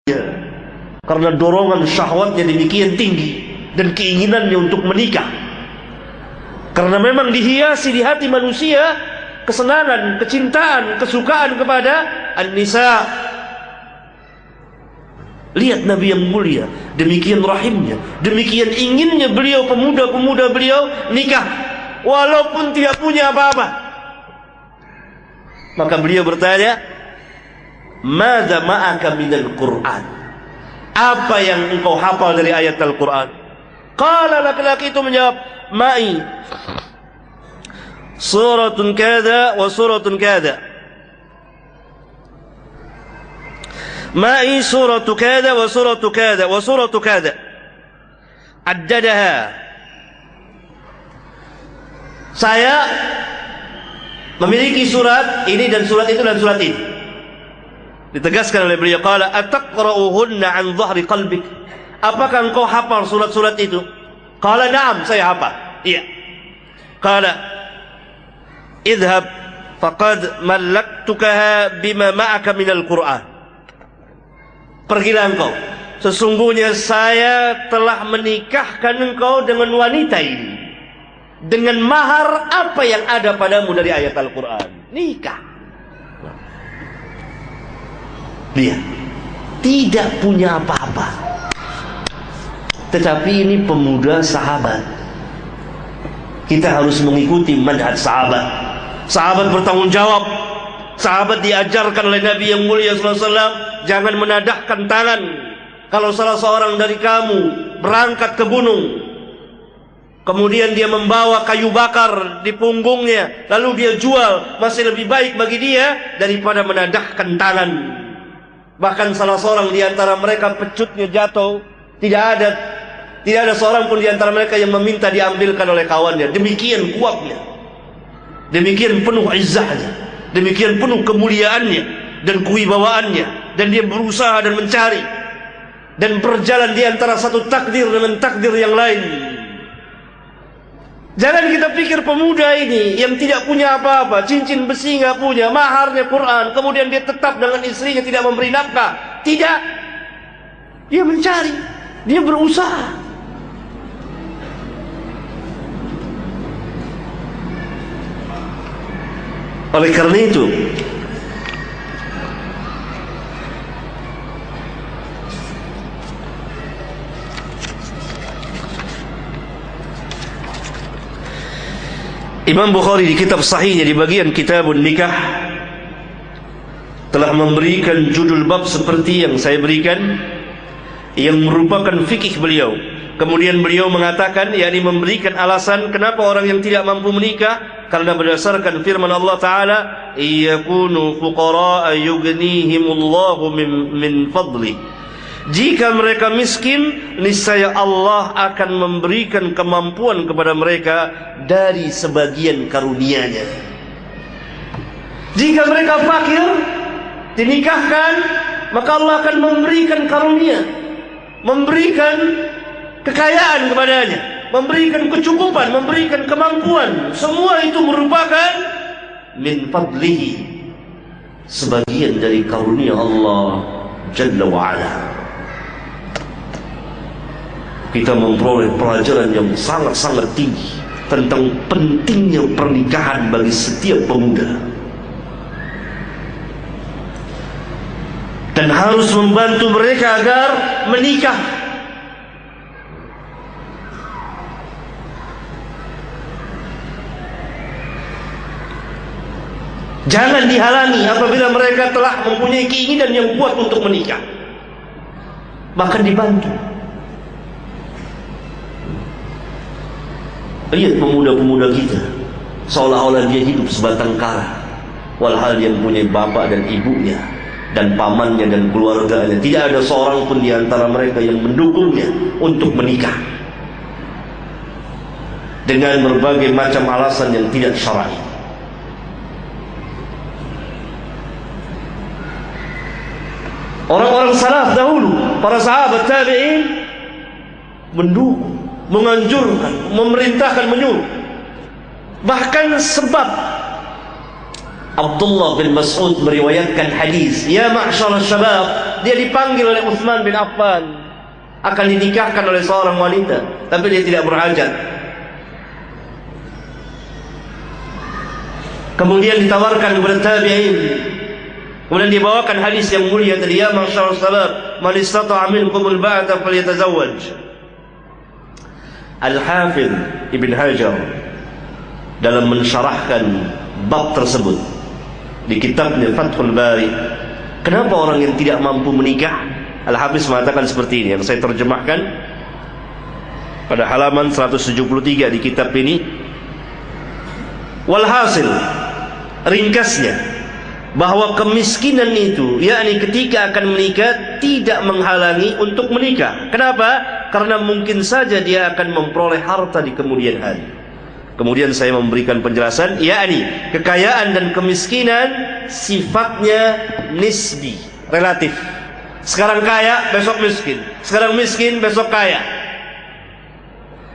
Karena dorongan syahwatnya demikian tinggi dan keinginannya untuk menikah. Karena memang dihiasi di hati manusia kesenangan, kecintaan, kesukaan kepada an-nisa. Lihat Nabi yang mulia, demikian rahimnya, demikian inginnya beliau, pemuda-pemuda beliau nikah walaupun tidak punya apa-apa. Maka beliau bertanya, "Madza ma'aka minal Qur'an?" Apa yang engkau hafal dari ayat Al-Quran? Qala, laki-laki itu menjawab, "Ma'i suratun kada wa suratun kada. Ma'i suratu kada wa suratu kada wa suratu kada." Addadaha. Saya memiliki surat ini dan surat itu dan surat ini. Ditegaskan oleh beliau, qala ataqra'uhunna an dhahri qalbik. Apakah engkau hafal surat-surat itu? Qala na'am, saya hafal. Iya. Qala idhab faqad mallaktukaha bima ma'aka minal Qur'an. Pergilah engkau, sesungguhnya saya telah menikahkan engkau dengan wanita ini dengan mahar apa yang ada padamu dari ayat Al-Quran. Nikah. Dia tidak punya apa-apa, tetapi ini pemuda sahabat. Kita harus mengikuti manhaj sahabat. Sahabat bertanggung jawab. Sahabat diajarkan oleh Nabi yang mulia SAW, jangan menadahkan tangan kalau salah seorang dari kamu berangkat ke gunung, kemudian dia membawa kayu bakar di punggungnya, lalu dia jual, masih lebih baik bagi dia daripada menadahkan tangan. Bahkan salah seorang di antara mereka pecutnya jatuh, tidak ada seorang pun di antara mereka yang meminta diambilkan oleh kawannya. Demikian kuatnya, demikian penuh izzahnya, demikian penuh kemuliaannya dan kewibawaannya, dan dia berusaha dan mencari dan berjalan di antara satu takdir dengan takdir yang lain. Jangan kita pikir pemuda ini yang tidak punya apa-apa, cincin besi nggak punya, maharnya Quran, kemudian dia tetap dengan istrinya tidak memberi nafkah. Tidak, dia mencari, dia berusaha. Oleh karena itu, Imam Bukhari di kitab sahihnya di bagian kitabun nikah telah memberikan judul bab seperti yang saya berikan, yang merupakan fikih beliau. Kemudian beliau mengatakan, yakni memberikan alasan kenapa orang yang tidak mampu menikah, karena berdasarkan firman Allah Ta'ala, "Iyakunu fuqara'a yughnihimullahu min fadli." Jika mereka miskin, niscaya Allah akan memberikan kemampuan kepada mereka dari sebagian karunia-Nya. Jika mereka fakir, dinikahkan, maka Allah akan memberikan karunia, memberikan kekayaan kepadanya, memberikan kecukupan, memberikan kemampuan. Semua itu merupakan min fadlihi, sebagian dari karunia Allah Jalla wa'ala. Kita memperoleh pelajaran yang sangat-sangat tinggi tentang pentingnya pernikahan bagi setiap pemuda, dan harus membantu mereka agar menikah. Jangan dihalangi apabila mereka telah mempunyai keinginan yang kuat untuk menikah, bahkan dibantu. Lihat pemuda-pemuda kita, seolah-olah dia hidup sebatang kara, walhal dia mempunyai bapak dan ibunya dan pamannya dan keluarganya. Tidak ada seorang pun di antara mereka yang mendukungnya untuk menikah, dengan berbagai macam alasan yang tidak syar'i. Orang-orang salaf dahulu, para sahabat tabi'in, mendukung, menganjurkan, memerintahkan, menyuruh. Bahkan sebab Abdullah bin Mas'ud meriwayatkan hadis, ya ma'syarul syabab, dia dipanggil oleh Utsman bin Affan, akan dinikahkan oleh seorang wanita, tapi dia tidak berhajat. Kemudian ditawarkan kepada tabi'in, kemudian dibawakan hadis yang mulia tadi, ya ma'syarul syabab, man istata'a minkumul ba'ata falyatazawwaj. Al-Hafidz Ibn Hajar dalam mensyarahkan bab tersebut di kitabnya Fathul Bari, kenapa orang yang tidak mampu menikah, Al-Hafiz mengatakan seperti ini, yang saya terjemahkan pada halaman 173 di kitab ini. Walhasil, ringkasnya, bahwa kemiskinan itu, yakni ketika akan menikah, tidak menghalangi untuk menikah. Kenapa? Karena mungkin saja dia akan memperoleh harta di kemudian hari. Kemudian saya memberikan penjelasan, yakni kekayaan dan kemiskinan sifatnya nisbi, relatif. Sekarang kaya, besok miskin. Sekarang miskin, besok kaya.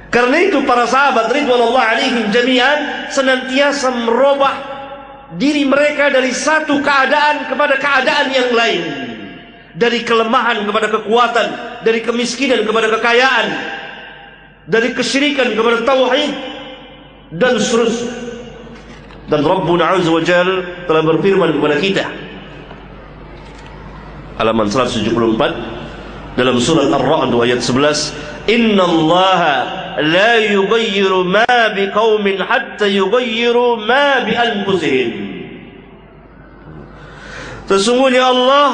Karena itu para sahabat ridwanullah alaihim jami'an senantiasa merubah diri mereka dari satu keadaan kepada keadaan yang lain, dari kelemahan kepada kekuatan, dari kemiskinan kepada kekayaan, dari kesyirikan kepada tauhid, dan seterusnya. Dan Rabbuna Azza wa Jalla telah berfirman kepada kita, halaman 174 dalam surat Ar-Ra'd ayat 11, innallaha la yughayyiru ma biqaumin hatta yughayyiru ma bi anfusihim. Sesungguhnya Allah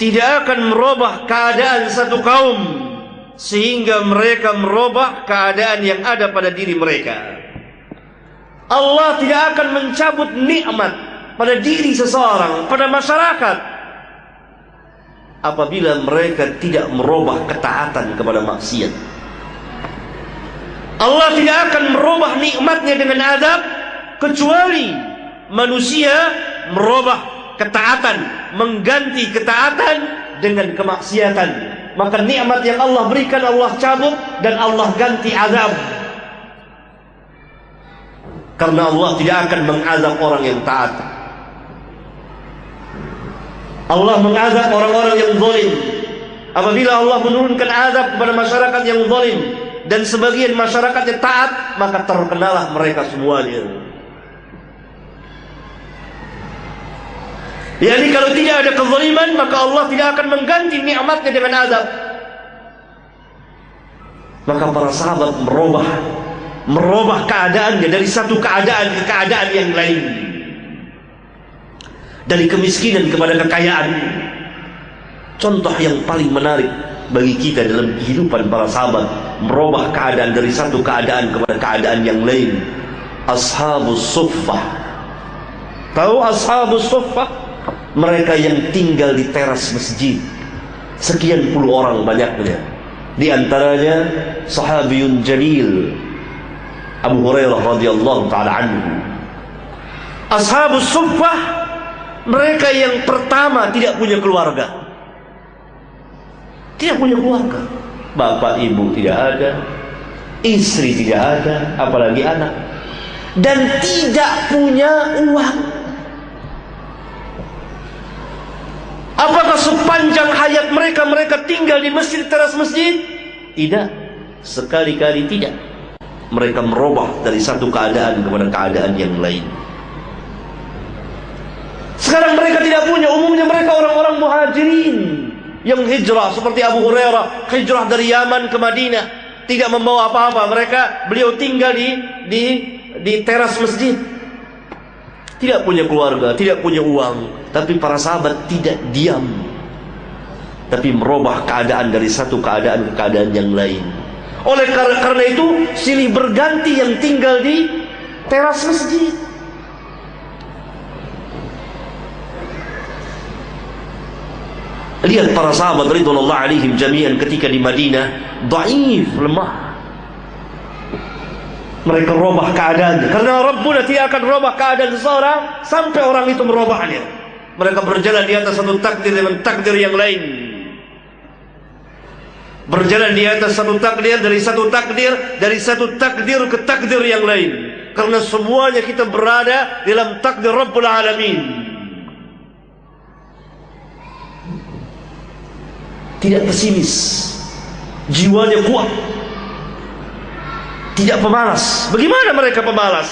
tidak akan merubah keadaan satu kaum sehingga mereka merubah keadaan yang ada pada diri mereka. Allah tidak akan mencabut nikmat pada diri seseorang, pada masyarakat, apabila mereka tidak merubah ketaatan kepada maksiat. Allah tidak akan merubah nikmatnya dengan azab, kecuali manusia merubah ketaatan, mengganti ketaatan dengan kemaksiatan. Maka nikmat yang Allah berikan Allah cabut dan Allah ganti azab. Karena Allah tidak akan mengazab orang yang taat. Allah mengazab orang-orang yang zalim. Apabila Allah menurunkan azab kepada masyarakat yang zalim dan sebagian masyarakat yang taat, maka terkenalah mereka semuanya. Jadi kalau tidak ada kezaliman, maka Allah tidak akan mengganti nikmatnya dengan azab. Maka para sahabat merubah keadaannya dari satu keadaan ke keadaan yang lain, dari kemiskinan kepada kekayaan. Contoh yang paling menarik bagi kita dalam kehidupan para sahabat merubah keadaan dari satu keadaan kepada keadaan yang lain, Ashabus Suffah. Tahu Ashabus Suffah? Mereka yang tinggal di teras masjid, sekian puluh orang banyaknya. Di antaranya sahabiyun jalil Abu Hurairah radhiyallahu taala anhu. Ashabus Suffah, mereka yang pertama tidak punya keluarga. Tidak punya keluarga. Bapak ibu tidak ada, istri tidak ada, apalagi anak. Dan tidak punya uang. Apakah sepanjang hayat mereka tinggal di masjid, teras masjid? Tidak. Sekali-kali tidak. Mereka merubah dari satu keadaan kepada keadaan yang lain. Sekarang mereka tidak punya. Umumnya mereka orang-orang muhajirin yang hijrah, seperti Abu Hurairah hijrah dari Yaman ke Madinah, tidak membawa apa-apa. Beliau tinggal di teras masjid, tidak punya keluarga, tidak punya uang. Tapi para sahabat tidak diam, tapi merubah keadaan dari satu keadaan ke keadaan yang lain. Oleh karena itu silih berganti yang tinggal di teras masjid. Lihat para sahabat ridwanullah alaihim jami'an ketika di Madinah, dhaif, lemah. Mereka merubah keadaan, karena Rabbuna tidak akan merubah keadaan seseorang sampai orang itu merubahnya. Mereka berjalan di atas satu takdir dengan takdir yang lain. Berjalan di atas satu takdir, dari satu takdir ke takdir yang lain. karena semuanya kita berada dalam takdir Rabbul Alamin. Tidak pesimis, jiwanya kuat, tidak pemalas. Bagaimana mereka pemalas?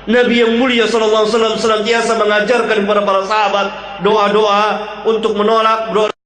Nabi yang mulia sallallahu alaihi wasallam senantiasa mengajarkan kepada para sahabat doa-doa untuk menolak doa